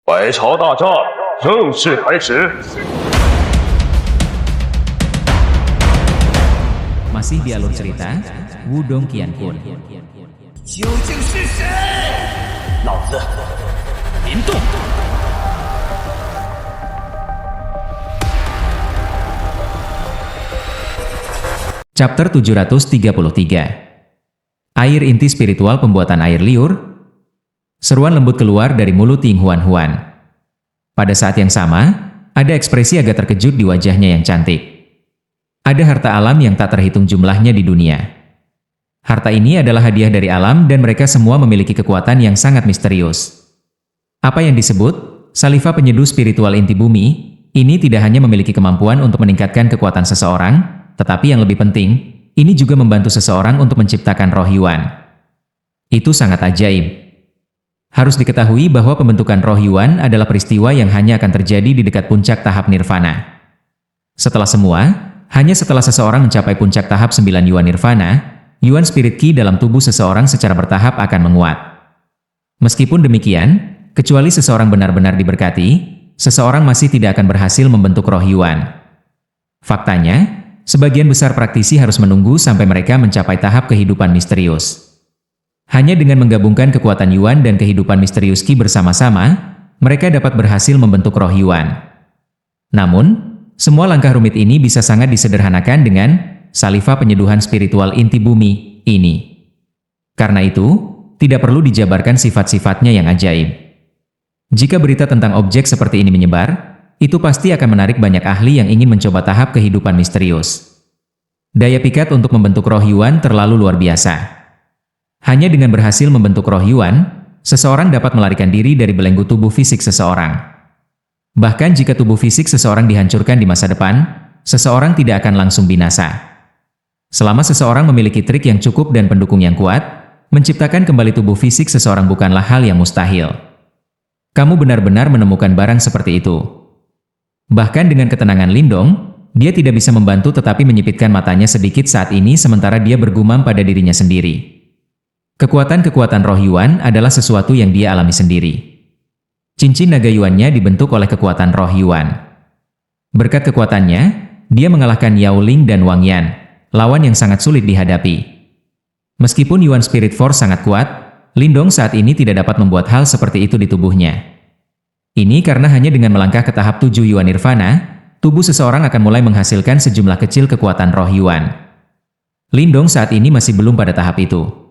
百朝大战正式开始。 Masih di alur cerita Wudong Qianpun. 究竟是谁？老子林动。 Chapter 733. Air inti spiritual pembuatan air liur. Seruan lembut keluar dari mulut Ying Huan. Pada saat yang sama, ada ekspresi agak terkejut di wajahnya yang cantik. Ada harta alam yang tak terhitung jumlahnya di dunia. Harta ini adalah hadiah dari alam dan mereka semua memiliki kekuatan yang sangat misterius. Apa yang disebut Saliva penyeduh spiritual inti bumi, ini tidak hanya memiliki kemampuan untuk meningkatkan kekuatan seseorang, tetapi yang lebih penting, ini juga membantu seseorang untuk menciptakan roh Yuan. Itu sangat ajaib. Harus diketahui bahwa pembentukan roh Yuan adalah peristiwa yang hanya akan terjadi di dekat puncak tahap nirvana. Setelah hanya setelah seseorang mencapai puncak tahap 9 Yuan nirvana, Yuan spirit Qi dalam tubuh seseorang secara bertahap akan menguat. Meskipun demikian, kecuali seseorang benar-benar diberkati, seseorang masih tidak akan berhasil membentuk roh Yuan. Faktanya, sebagian besar praktisi harus menunggu sampai mereka mencapai tahap kehidupan misterius. Hanya dengan menggabungkan kekuatan Yuan dan kehidupan misterius Qi bersama-sama, mereka dapat berhasil membentuk roh Yuan. Namun, semua langkah rumit ini bisa sangat disederhanakan dengan Saliva penyeduhan spiritual inti bumi ini. Karena itu, tidak perlu dijabarkan sifat-sifatnya yang ajaib. Jika berita tentang objek seperti ini menyebar, itu pasti akan menarik banyak ahli yang ingin mencoba tahap kehidupan misterius. Daya pikat untuk membentuk roh Yuan terlalu luar biasa. Hanya dengan berhasil membentuk roh Yuan, seseorang dapat melarikan diri dari belenggu tubuh fisik seseorang. Bahkan jika tubuh fisik seseorang dihancurkan di masa depan, seseorang tidak akan langsung binasa. Selama seseorang memiliki trik yang cukup dan pendukung yang kuat, menciptakan kembali tubuh fisik seseorang bukanlah hal yang mustahil. Kamu benar-benar menemukan barang seperti itu. Bahkan dengan ketenangan Lindong, dia tidak bisa membantu tetapi menyipitkan matanya sedikit saat ini sementara dia bergumam pada dirinya sendiri. Kekuatan-kekuatan roh Yuan adalah sesuatu yang dia alami sendiri. Cincin naga Yuannya dibentuk oleh kekuatan roh Yuan. Berkat kekuatannya, dia mengalahkan Yao Ling dan Wang Yan, lawan yang sangat sulit dihadapi. Meskipun Yuan Spirit Force sangat kuat, Lindong saat ini tidak dapat membuat hal seperti itu di tubuhnya. Ini karena hanya dengan melangkah ke tahap 7 Yuan Nirvana, tubuh seseorang akan mulai menghasilkan sejumlah kecil kekuatan roh Yuan. Lindong saat ini masih belum pada tahap itu.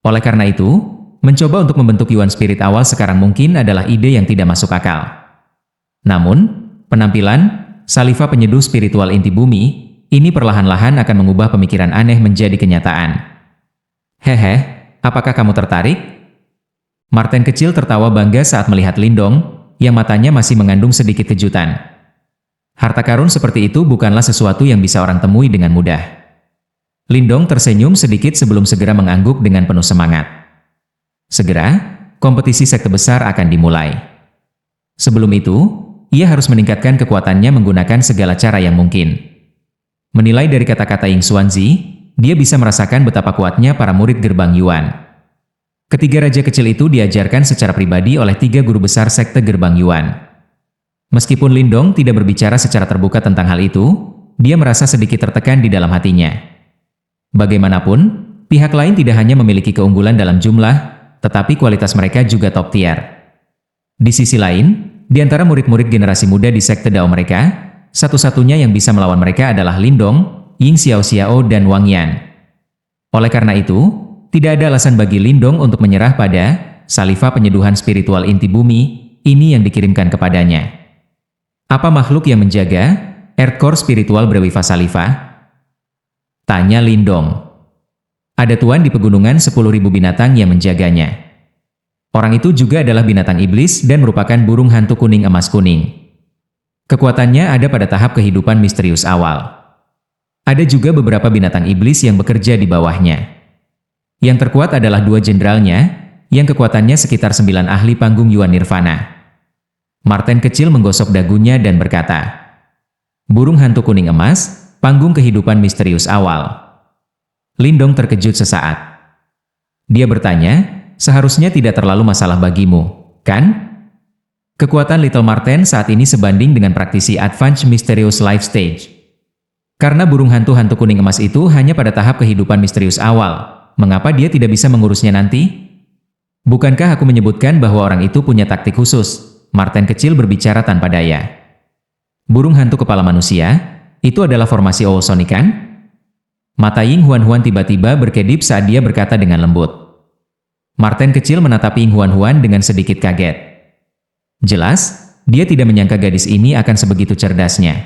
Oleh karena itu, mencoba untuk membentuk Yuan Spirit awal sekarang mungkin adalah ide yang tidak masuk akal. Namun, penampilan Saliva penyeduh spiritual inti bumi, ini perlahan-lahan akan mengubah pemikiran aneh menjadi kenyataan. Hehe, apakah kamu tertarik? Martin kecil tertawa bangga saat melihat Lindong, yang matanya masih mengandung sedikit kejutan. Harta karun seperti itu bukanlah sesuatu yang bisa orang temui dengan mudah. Lindong tersenyum sedikit sebelum segera mengangguk dengan penuh semangat. Segera, kompetisi sekte besar akan dimulai. Sebelum itu, ia harus meningkatkan kekuatannya menggunakan segala cara yang mungkin. Menilai dari kata-kata Ying Xuanzi, dia bisa merasakan betapa kuatnya para murid gerbang Yuan. Ketiga raja kecil itu diajarkan secara pribadi oleh 3 guru besar sekte gerbang Yuan. Meskipun Lindong tidak berbicara secara terbuka tentang hal itu, dia merasa sedikit tertekan di dalam hatinya. Bagaimanapun, pihak lain tidak hanya memiliki keunggulan dalam jumlah, tetapi kualitas mereka juga top tier. Di sisi lain, di antara murid-murid generasi muda di sekte Dao mereka, satu-satunya yang bisa melawan mereka adalah Lindong, Ying Xiaoxiao dan Wang Yan. Oleh karena itu, tidak ada alasan bagi Lindong untuk menyerah pada Saliva penyeduhan spiritual inti bumi, ini yang dikirimkan kepadanya. Apa makhluk yang menjaga Earth Core Spiritual Brewifa Saliva? Tanya Lindong. Ada tuan di pegunungan 10.000 binatang yang menjaganya. Orang itu juga adalah binatang iblis dan merupakan burung hantu kuning emas kuning. Kekuatannya ada pada tahap kehidupan misterius awal. Ada juga beberapa binatang iblis yang bekerja di bawahnya. Yang terkuat adalah 2 jenderalnya, yang kekuatannya sekitar 9 ahli panggung Yuan Nirvana. Martin kecil menggosok dagunya dan berkata, burung hantu kuning emas, panggung kehidupan misterius awal. Lindong terkejut sesaat. Dia bertanya, seharusnya tidak terlalu masalah bagimu, kan? Kekuatan Little Marten saat ini sebanding dengan praktisi Advanced Mysterious Life Stage. Karena burung hantu-hantu kuning emas itu hanya pada tahap kehidupan misterius awal, mengapa dia tidak bisa mengurusnya nanti? Bukankah aku menyebutkan bahwa orang itu punya taktik khusus? Marten kecil berbicara tanpa daya. Burung hantu kepala manusia, itu adalah formasi Owl Sonic kan? Mata Ying Huan tiba-tiba berkedip saat dia berkata dengan lembut. Marten kecil menatap Ying Huan dengan sedikit kaget. Jelas, dia tidak menyangka gadis ini akan sebegitu cerdasnya.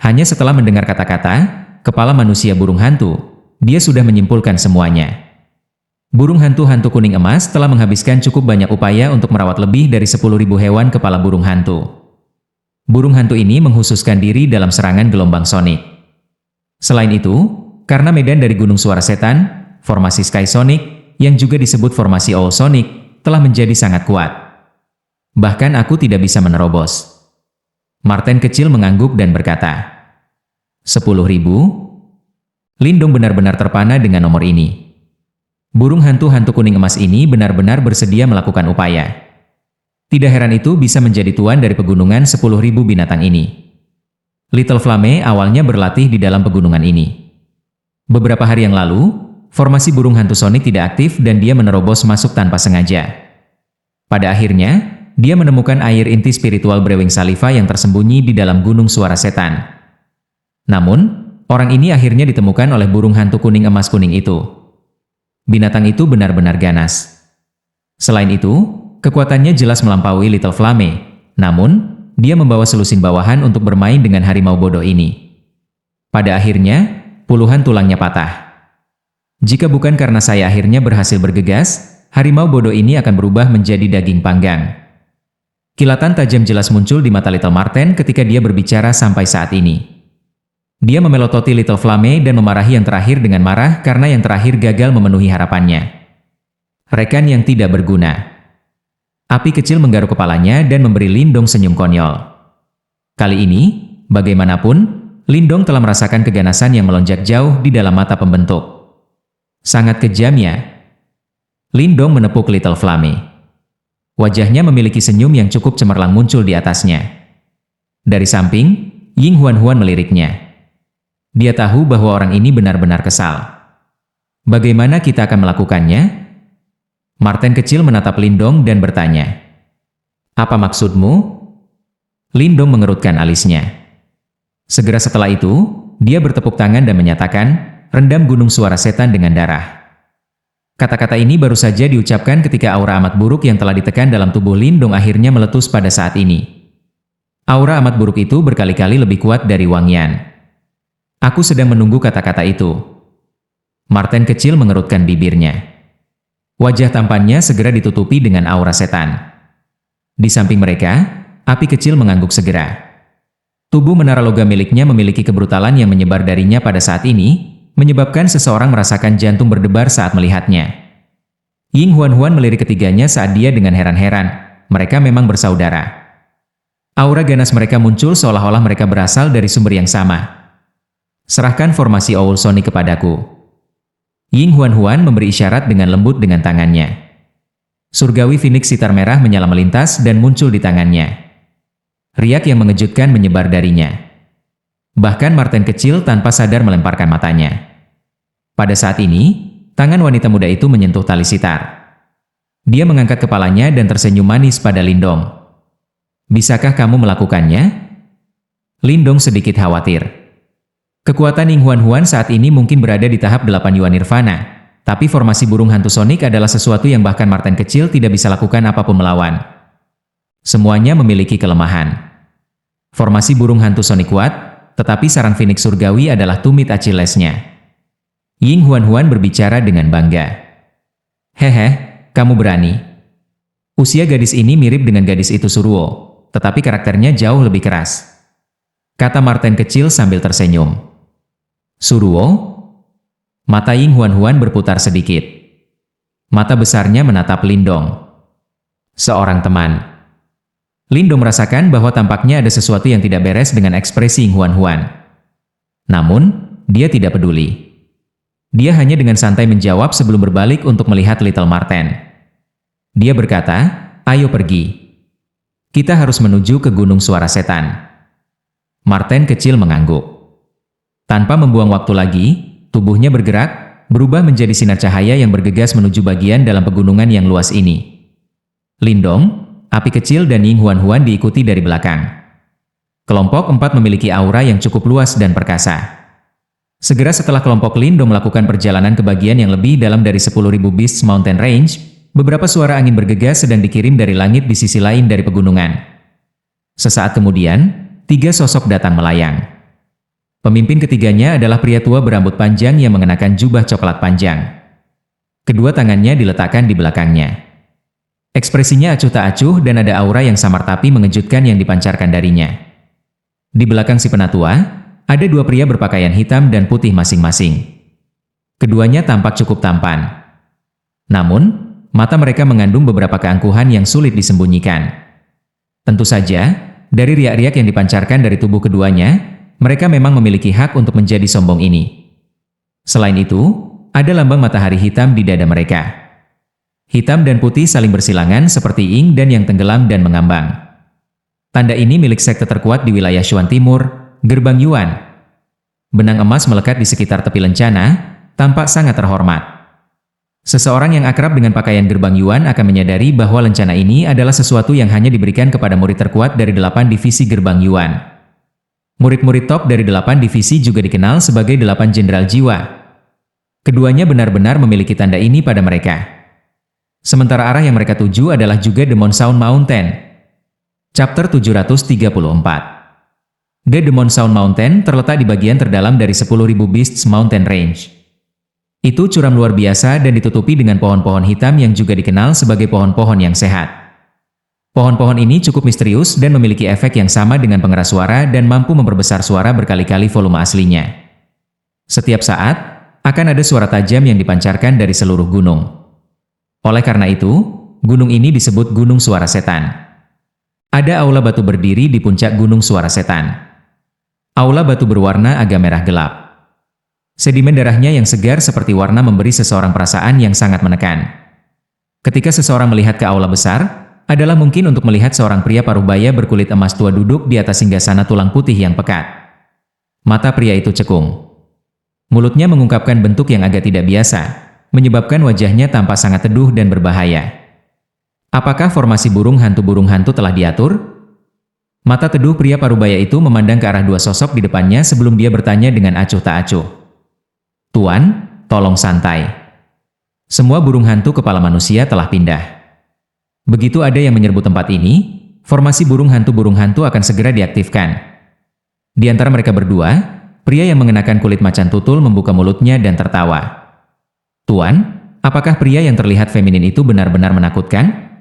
Hanya setelah mendengar kata-kata, kepala manusia burung hantu, dia sudah menyimpulkan semuanya. Burung hantu-hantu kuning emas telah menghabiskan cukup banyak upaya untuk merawat lebih dari 10.000 hewan kepala burung hantu. Burung hantu ini menghususkan diri dalam serangan gelombang sonik. Selain itu, karena medan dari Gunung Suara Setan, formasi Sky Sonic, yang juga disebut formasi Owl Sonic, telah menjadi sangat kuat. Bahkan aku tidak bisa menerobos. Marten kecil mengangguk dan berkata, 10.000? Lindong benar-benar terpana dengan nomor ini. Burung hantu-hantu kuning emas ini benar-benar bersedia melakukan upaya. Tidak heran itu bisa menjadi tuan dari pegunungan 10.000 binatang ini. Little Flame awalnya berlatih di dalam pegunungan ini. Beberapa hari yang lalu, formasi burung hantu Sonic tidak aktif dan dia menerobos masuk tanpa sengaja. Pada akhirnya, dia menemukan air inti spiritual Brewing Saliva yang tersembunyi di dalam Gunung Suara Setan. Namun, orang ini akhirnya ditemukan oleh burung hantu kuning emas kuning itu. Binatang itu benar-benar ganas. Selain itu, kekuatannya jelas melampaui Little Flame. Namun, dia membawa selusin bawahan untuk bermain dengan harimau bodoh ini. Pada akhirnya, puluhan tulangnya patah. Jika bukan karena saya akhirnya berhasil bergegas, harimau bodoh ini akan berubah menjadi daging panggang. Kilatan tajam jelas muncul di mata Little Marten ketika dia berbicara sampai saat ini. Dia memelototi Little Flame dan memarahi yang terakhir dengan marah karena yang terakhir gagal memenuhi harapannya. Rekan yang tidak berguna. Api kecil menggaruk kepalanya dan memberi Lindong senyum konyol. Kali ini, bagaimanapun, Lindong telah merasakan keganasan yang melonjak jauh di dalam mata pembentuk. Sangat kejam ya. Lindong menepuk Little Flame. Wajahnya memiliki senyum yang cukup cemerlang muncul di atasnya. Dari samping, Ying Huan meliriknya. Dia tahu bahwa orang ini benar-benar kesal. Bagaimana kita akan melakukannya? Marten kecil menatap Lindong dan bertanya. Apa maksudmu? Lindong mengerutkan alisnya. Segera setelah itu, dia bertepuk tangan dan menyatakan, rendam Gunung Suara Setan dengan darah. Kata-kata ini baru saja diucapkan ketika aura amat buruk yang telah ditekan dalam tubuh Lindong akhirnya meletus pada saat ini. Aura amat buruk itu berkali-kali lebih kuat dari Wang Yan. Aku sedang menunggu kata-kata itu. Marten kecil mengerutkan bibirnya. Wajah tampannya segera ditutupi dengan aura setan. Di samping mereka, api kecil mengangguk segera. Tubuh menara logam miliknya memiliki kebrutalan yang menyebar darinya pada saat ini, menyebabkan seseorang merasakan jantung berdebar saat melihatnya. Ying Huan melirik ketiganya saat dia dengan heran-heran. Mereka memang bersaudara. Aura ganas mereka muncul seolah-olah mereka berasal dari sumber yang sama. Serahkan formasi Owl Sonic kepadaku. Ying Huan memberi isyarat dengan lembut dengan tangannya. Surgawi Phoenix sitar merah menyala melintas dan muncul di tangannya. Riak yang mengejutkan menyebar darinya. Bahkan Marten kecil tanpa sadar melemparkan matanya. Pada saat ini, tangan wanita muda itu menyentuh tali sitar. Dia mengangkat kepalanya dan tersenyum manis pada Lindong. Bisakah kamu melakukannya? Lindong sedikit khawatir. Kekuatan Ying Huan saat ini mungkin berada di tahap 8 Yuan Nirvana, tapi formasi burung hantu Sonic adalah sesuatu yang bahkan Marten kecil tidak bisa lakukan apapun melawan. Semuanya memiliki kelemahan. Formasi burung hantu Sonic kuat, tetapi sarang Phoenix surgawi adalah tumit Achillesnya. Ying Huan berbicara dengan bangga. Hehe, kamu berani. Usia gadis ini mirip dengan gadis itu Suruo, tetapi karakternya jauh lebih keras. Kata Marten kecil sambil tersenyum. Suruo? Mata Ying Huan berputar sedikit. Mata besarnya menatap Lindong. Seorang teman. Lindong merasakan bahwa tampaknya ada sesuatu yang tidak beres dengan ekspresi Ying Huan. Namun, dia tidak peduli. Dia hanya dengan santai menjawab sebelum berbalik untuk melihat Little Marten. Dia berkata, ayo pergi. Kita harus menuju ke Gunung Suara Setan. Marten kecil mengangguk. Tanpa membuang waktu lagi, tubuhnya bergerak, berubah menjadi sinar cahaya yang bergegas menuju bagian dalam pegunungan yang luas ini. Lindong, api kecil dan Ying Huan diikuti dari belakang. Kelompok 4 memiliki aura yang cukup luas dan perkasa. Segera setelah kelompok Lindong melakukan perjalanan ke bagian yang lebih dalam dari 10.000 Beasts Mountain Range, beberapa suara angin bergegas sedang dikirim dari langit di sisi lain dari pegunungan. Sesaat kemudian, 3 sosok datang melayang. Pemimpin ketiganya adalah pria tua berambut panjang yang mengenakan jubah coklat panjang. Kedua tangannya diletakkan di belakangnya. Ekspresinya acuh tak acuh dan ada aura yang samar tapi mengejutkan yang dipancarkan darinya. Di belakang si penatua, ada 2 pria berpakaian hitam dan putih masing-masing. Keduanya tampak cukup tampan. Namun, mata mereka mengandung beberapa keangkuhan yang sulit disembunyikan. Tentu saja, dari riak-riak yang dipancarkan dari tubuh keduanya, mereka memang memiliki hak untuk menjadi sombong ini. Selain itu, ada lambang matahari hitam di dada mereka. Hitam dan putih saling bersilangan seperti ing dan yang tenggelam dan mengambang. Tanda ini milik sekte terkuat di wilayah Shuan Timur, Gerbang Yuan. Benang emas melekat di sekitar tepi lencana, tampak sangat terhormat. Seseorang yang akrab dengan pakaian Gerbang Yuan akan menyadari bahwa lencana ini adalah sesuatu yang hanya diberikan kepada murid terkuat dari 8 divisi Gerbang Yuan. Murid-murid top dari 8 divisi juga dikenal sebagai 8 Jenderal Jiwa. Keduanya benar-benar memiliki tanda ini pada mereka. Sementara arah yang mereka tuju adalah juga Demon Sound Mountain. Chapter 734. The Demon Sound Mountain terletak di bagian terdalam dari 10.000 Beasts Mountain Range. Itu curam luar biasa dan ditutupi dengan pohon-pohon hitam yang juga dikenal sebagai pohon-pohon yang sehat. Pohon-pohon ini cukup misterius dan memiliki efek yang sama dengan pengeras suara dan mampu memperbesar suara berkali-kali volume aslinya. Setiap saat, akan ada suara tajam yang dipancarkan dari seluruh gunung. Oleh karena itu, gunung ini disebut Gunung Suara Setan. Ada aula batu berdiri di puncak Gunung Suara Setan. Aula batu berwarna agak merah gelap. Sedimen darahnya yang segar seperti warna memberi seseorang perasaan yang sangat menekan. Ketika seseorang melihat ke aula besar, adalah mungkin untuk melihat seorang pria parubaya berkulit emas tua duduk di atas singgasana tulang putih yang pekat. Mata pria itu cekung. Mulutnya mengungkapkan bentuk yang agak tidak biasa, menyebabkan wajahnya tampak sangat teduh dan berbahaya. Apakah formasi burung hantu telah diatur? Mata teduh pria parubaya itu memandang ke arah 2 sosok di depannya sebelum dia bertanya dengan acuh tak acuh. Tuan, tolong santai. Semua burung hantu kepala manusia telah pindah. Begitu ada yang menyerbu tempat ini, formasi burung hantu akan segera diaktifkan. Di antara mereka berdua, pria yang mengenakan kulit macan tutul membuka mulutnya dan tertawa. Tuan, apakah pria yang terlihat feminin itu benar-benar menakutkan?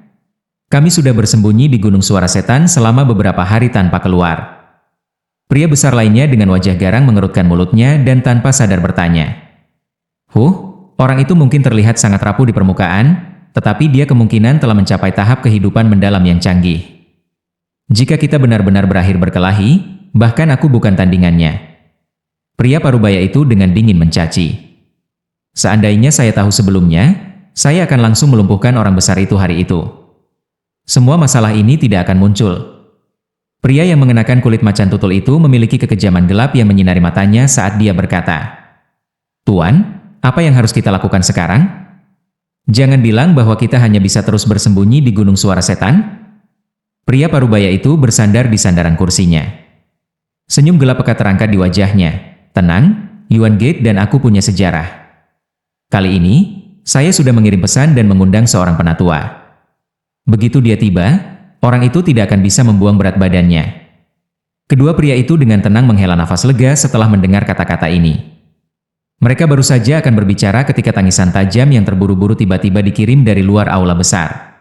Kami sudah bersembunyi di Gunung Suara Setan selama beberapa hari tanpa keluar. Pria besar lainnya dengan wajah garang mengerutkan mulutnya dan tanpa sadar bertanya. Orang itu mungkin terlihat sangat rapuh di permukaan, tetapi dia kemungkinan telah mencapai tahap kehidupan mendalam yang canggih. Jika kita benar-benar berakhir berkelahi, bahkan aku bukan tandingannya. Pria parubaya itu dengan dingin mencaci. Seandainya saya tahu sebelumnya, saya akan langsung melumpuhkan orang besar itu hari itu. Semua masalah ini tidak akan muncul. Pria yang mengenakan kulit macan tutul itu memiliki kekejaman gelap yang menyinari matanya saat dia berkata, Tuan, apa yang harus kita lakukan sekarang? Jangan bilang bahwa kita hanya bisa terus bersembunyi di Gunung Suara Setan. Pria parubaya itu bersandar di sandaran kursinya. Senyum gelap pekat terangkat di wajahnya. Tenang, Yuan Gate dan aku punya sejarah. Kali ini, saya sudah mengirim pesan dan mengundang seorang penatua. Begitu dia tiba, orang itu tidak akan bisa membuang berat badannya. Kedua pria itu dengan tenang menghela nafas lega setelah mendengar kata-kata ini. Mereka baru saja akan berbicara ketika tangisan tajam yang terburu-buru tiba-tiba dikirim dari luar aula besar.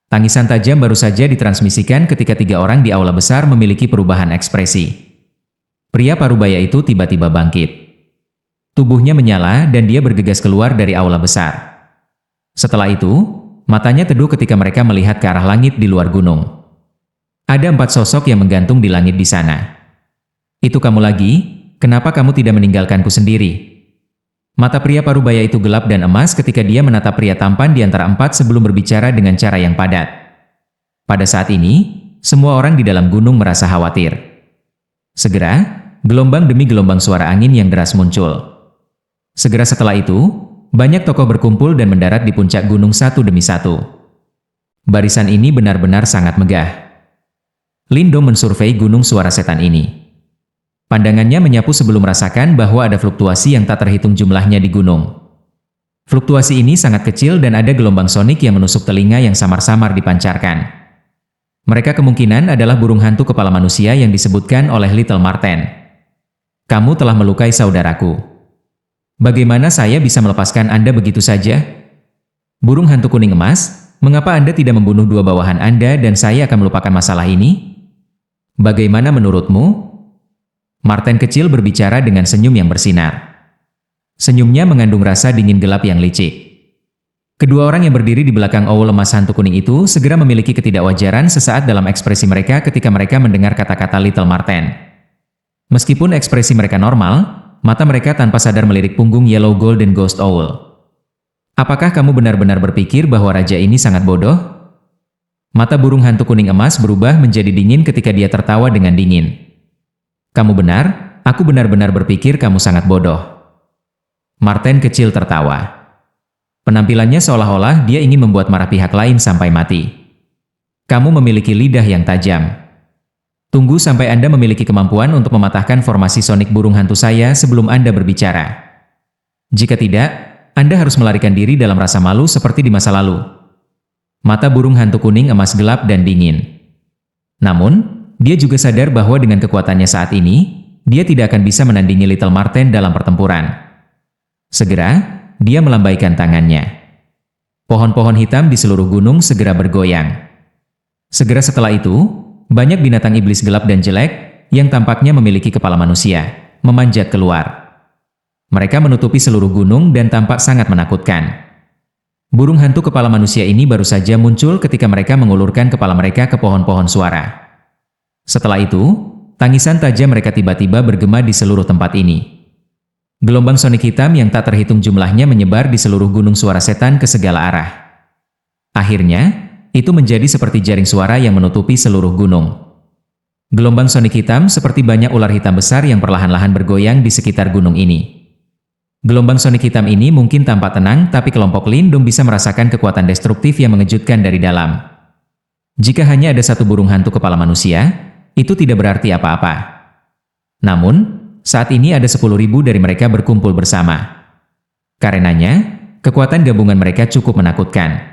Tangisan tajam baru saja ditransmisikan ketika 3 orang di aula besar memiliki perubahan ekspresi. Pria parubaya itu tiba-tiba bangkit. Tubuhnya menyala dan dia bergegas keluar dari aula besar. Setelah itu, matanya teduh ketika mereka melihat ke arah langit di luar gunung. Ada 4 sosok yang menggantung di langit di sana. Itu kamu lagi? Kenapa kamu tidak meninggalkanku sendiri? Mata pria parubaya itu gelap dan emas ketika dia menatap pria tampan di antara 4 sebelum berbicara dengan cara yang padat. Pada saat ini, semua orang di dalam gunung merasa khawatir. Segera, gelombang demi gelombang suara angin yang deras muncul. Segera setelah itu, banyak tokoh berkumpul dan mendarat di puncak gunung satu demi satu. Barisan ini benar-benar sangat megah. Lindong mensurvei gunung suara setan ini. Pandangannya menyapu sebelum merasakan bahwa ada fluktuasi yang tak terhitung jumlahnya di gunung. Fluktuasi ini sangat kecil dan ada gelombang sonik yang menusuk telinga yang samar-samar dipancarkan. Mereka kemungkinan adalah burung hantu kepala manusia yang disebutkan oleh Little Marten. Kamu telah melukai saudaraku. Bagaimana saya bisa melepaskan Anda begitu saja? Burung hantu kuning emas, mengapa Anda tidak membunuh dua bawahan Anda dan saya akan melupakan masalah ini? Bagaimana menurutmu? Marten kecil berbicara dengan senyum yang bersinar. Senyumnya mengandung rasa dingin gelap yang licik. Kedua orang yang berdiri di belakang owl emas hantu kuning itu segera memiliki ketidakwajaran sesaat dalam ekspresi mereka ketika mereka mendengar kata-kata Little Marten. Meskipun ekspresi mereka normal, mata mereka tanpa sadar melirik punggung Yellow Golden Ghost Owl. Apakah kamu benar-benar berpikir bahwa raja ini sangat bodoh? Mata burung hantu kuning emas berubah menjadi dingin ketika dia tertawa dengan dingin. Kamu benar, aku benar-benar berpikir kamu sangat bodoh. Marten kecil tertawa. Penampilannya seolah-olah dia ingin membuat marah pihak lain sampai mati. Kamu memiliki lidah yang tajam. Tunggu sampai Anda memiliki kemampuan untuk mematahkan formasi sonik burung hantu saya sebelum Anda berbicara. Jika tidak, Anda harus melarikan diri dalam rasa malu seperti di masa lalu. Mata burung hantu kuning emas gelap dan dingin. Namun, dia juga sadar bahwa dengan kekuatannya saat ini, dia tidak akan bisa menandingi Little Marten dalam pertempuran. Segera, dia melambaikan tangannya. Pohon-pohon hitam di seluruh gunung segera bergoyang. Segera setelah itu, banyak binatang iblis gelap dan jelek, yang tampaknya memiliki kepala manusia, memanjat keluar. Mereka menutupi seluruh gunung dan tampak sangat menakutkan. Burung hantu kepala manusia ini baru saja muncul ketika mereka mengulurkan kepala mereka ke pohon-pohon suara. Setelah itu, tangisan tajam mereka tiba-tiba bergema di seluruh tempat ini. Gelombang sonik hitam yang tak terhitung jumlahnya menyebar di seluruh gunung suara setan ke segala arah. Akhirnya, itu menjadi seperti jaring suara yang menutupi seluruh gunung. Gelombang sonik hitam seperti banyak ular hitam besar yang perlahan-lahan bergoyang di sekitar gunung ini. Gelombang sonik hitam ini mungkin tampak tenang, tapi kelompok Lindong bisa merasakan kekuatan destruktif yang mengejutkan dari dalam. Jika hanya ada satu burung hantu kepala manusia, itu tidak berarti apa-apa. Namun, saat ini ada 10.000 dari mereka berkumpul bersama. Karenanya, kekuatan gabungan mereka cukup menakutkan.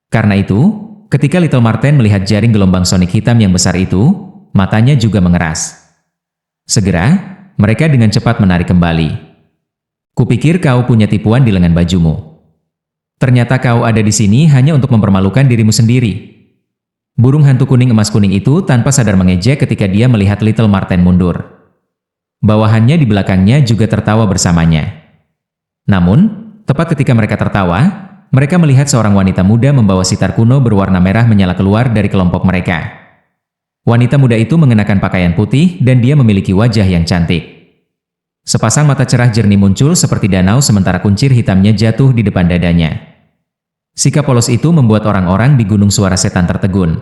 Karena itu, ketika Little Marten melihat jaring gelombang sonik hitam yang besar itu, matanya juga mengeras. Segera, mereka dengan cepat menarik kembali. Kupikir kau punya tipuan di lengan bajumu. Ternyata kau ada di sini hanya untuk mempermalukan dirimu sendiri. Burung hantu kuning emas kuning itu tanpa sadar mengejek ketika dia melihat Little Marten mundur. Bawahannya di belakangnya juga tertawa bersamanya. Namun, tepat ketika mereka tertawa, mereka melihat seorang wanita muda membawa sitar kuno berwarna merah menyala keluar dari kelompok mereka. Wanita muda itu mengenakan pakaian putih dan dia memiliki wajah yang cantik. Sepasang mata cerah jernih muncul seperti danau sementara kuncir hitamnya jatuh di depan dadanya. Sikap polos itu membuat orang-orang di gunung suara setan tertegun.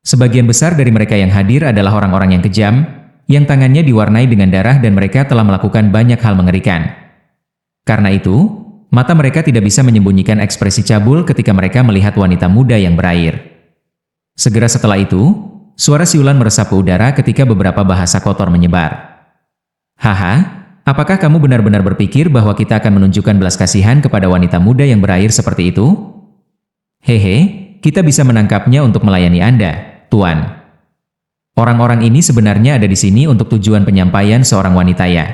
Sebagian besar dari mereka yang hadir adalah orang-orang yang kejam, yang tangannya diwarnai dengan darah dan mereka telah melakukan banyak hal mengerikan. Karena itu, mata mereka tidak bisa menyembunyikan ekspresi cabul ketika mereka melihat wanita muda yang berair. Segera setelah itu, suara siulan meresap ke udara ketika beberapa bahasa kotor menyebar. Haha, apakah kamu benar-benar berpikir bahwa kita akan menunjukkan belas kasihan kepada wanita muda yang berair seperti itu? Hehe, kita bisa menangkapnya untuk melayani Anda, Tuan. Orang-orang ini sebenarnya ada di sini untuk tujuan penyampaian seorang wanita ya.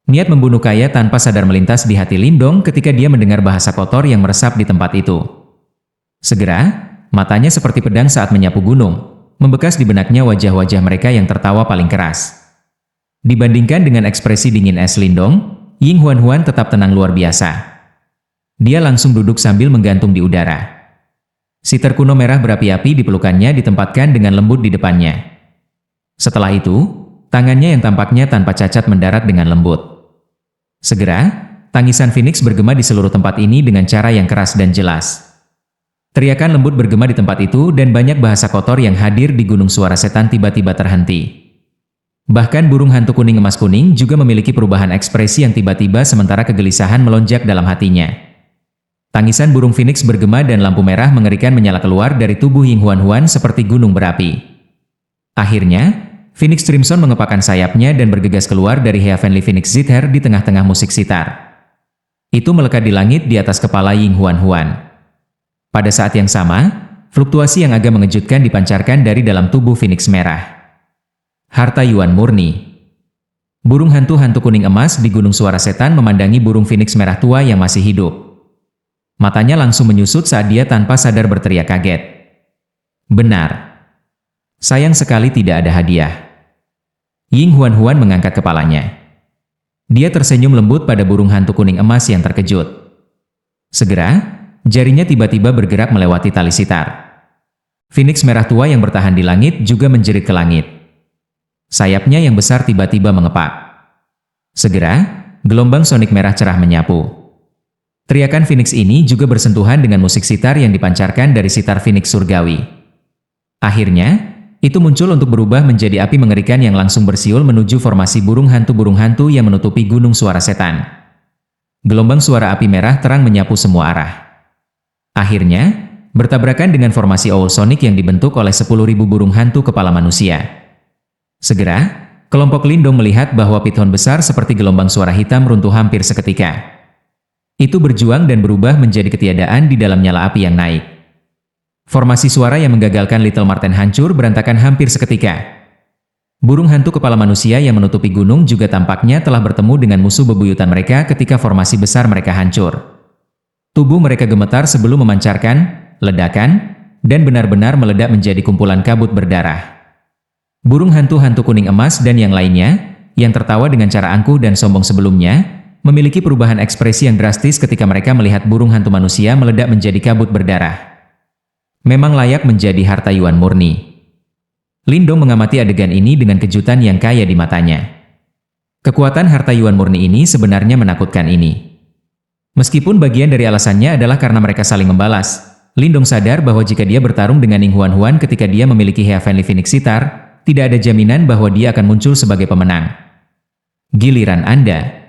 Niat membunuh Kaya tanpa sadar melintas di hati Lindong ketika dia mendengar bahasa kotor yang meresap di tempat itu. Segera, matanya seperti pedang saat menyapu gunung, membekas di benaknya wajah-wajah mereka yang tertawa paling keras. Dibandingkan dengan ekspresi dingin es Lindong, Ying Huan-Huan tetap tenang luar biasa. Dia langsung duduk sambil menggantung di udara. Sitar kuno merah berapi-api di pelukannya ditempatkan dengan lembut di depannya. Setelah itu, tangannya yang tampaknya tanpa cacat mendarat dengan lembut. Segera, tangisan Phoenix bergema di seluruh tempat ini dengan cara yang keras dan jelas. Teriakan lembut bergema di tempat itu dan banyak bahasa kotor yang hadir di gunung suara setan tiba-tiba terhenti. Bahkan burung hantu kuning emas kuning juga memiliki perubahan ekspresi yang tiba-tiba sementara kegelisahan melonjak dalam hatinya. Tangisan burung Phoenix bergema dan lampu merah mengerikan menyala keluar dari tubuh Ying Huan seperti gunung berapi. Akhirnya, Phoenix Crimson mengepakkan sayapnya dan bergegas keluar dari Heavenly Phoenix Zither di tengah-tengah musik sitar. Itu melekat di langit di atas kepala Ying Huan. Pada saat yang sama, fluktuasi yang agak mengejutkan dipancarkan dari dalam tubuh Phoenix merah. Harta Yuan murni. Burung hantu-hantu kuning emas di gunung suara setan memandangi burung Phoenix merah tua yang masih hidup. Matanya langsung menyusut saat dia tanpa sadar berteriak kaget. Benar. Sayang sekali tidak ada hadiah. Ying Huan mengangkat kepalanya. Dia tersenyum lembut pada burung hantu kuning emas yang terkejut. Segera, jarinya tiba-tiba bergerak melewati tali sitar. Phoenix merah tua yang bertahan di langit juga menjerit ke langit. Sayapnya yang besar tiba-tiba mengepak. Segera, gelombang sonik merah cerah menyapu. Teriakan Phoenix ini juga bersentuhan dengan musik sitar yang dipancarkan dari sitar Phoenix surgawi. Akhirnya, itu muncul untuk berubah menjadi api mengerikan yang langsung bersiul menuju formasi burung hantu yang menutupi gunung suara setan. Gelombang suara api merah terang menyapu semua arah. Akhirnya, bertabrakan dengan formasi Owl Sonic yang dibentuk oleh 10.000 burung hantu kepala manusia. Segera, kelompok Lindong melihat bahwa piton besar seperti gelombang suara hitam runtuh hampir seketika. Itu berjuang dan berubah menjadi ketiadaan di dalam nyala api yang naik. Formasi suara yang menggagalkan Little Marten hancur berantakan hampir seketika. Burung hantu kepala manusia yang menutupi gunung juga tampaknya telah bertemu dengan musuh bebuyutan mereka ketika formasi besar mereka hancur. Tubuh mereka gemetar sebelum memancarkan ledakan dan benar-benar meledak menjadi kumpulan kabut berdarah. Burung hantu-hantu kuning emas dan yang lainnya, yang tertawa dengan cara angkuh dan sombong sebelumnya, memiliki perubahan ekspresi yang drastis ketika mereka melihat burung hantu manusia meledak menjadi kabut berdarah. Memang layak menjadi harta Yuan murni. Lindong mengamati adegan ini dengan kejutan yang kaya di matanya. Kekuatan harta Yuan murni ini sebenarnya menakutkan ini. Meskipun bagian dari alasannya adalah karena mereka saling membalas, Lindong sadar bahwa jika dia bertarung dengan Ying Huan ketika dia memiliki Heavenly Phoenix Sitar, tidak ada jaminan bahwa dia akan muncul sebagai pemenang. Giliran Anda.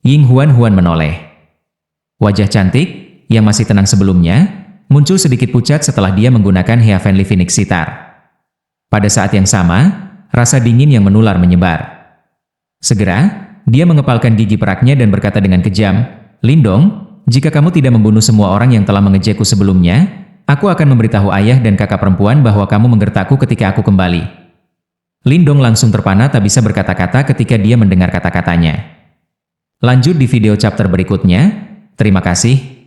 Ying Huan menoleh. Wajah cantik, yang masih tenang sebelumnya, muncul sedikit pucat setelah dia menggunakan Heavenly Phoenix Sitar. Pada saat yang sama, rasa dingin yang menular menyebar. Segera, dia mengepalkan gigi peraknya dan berkata dengan kejam, Lindong, jika kamu tidak membunuh semua orang yang telah mengejekku sebelumnya, aku akan memberitahu ayah dan kakak perempuan bahwa kamu menggertakku ketika aku kembali. Lindong langsung terpana tak bisa berkata-kata ketika dia mendengar kata-katanya. Lanjut di video chapter berikutnya. Terima kasih.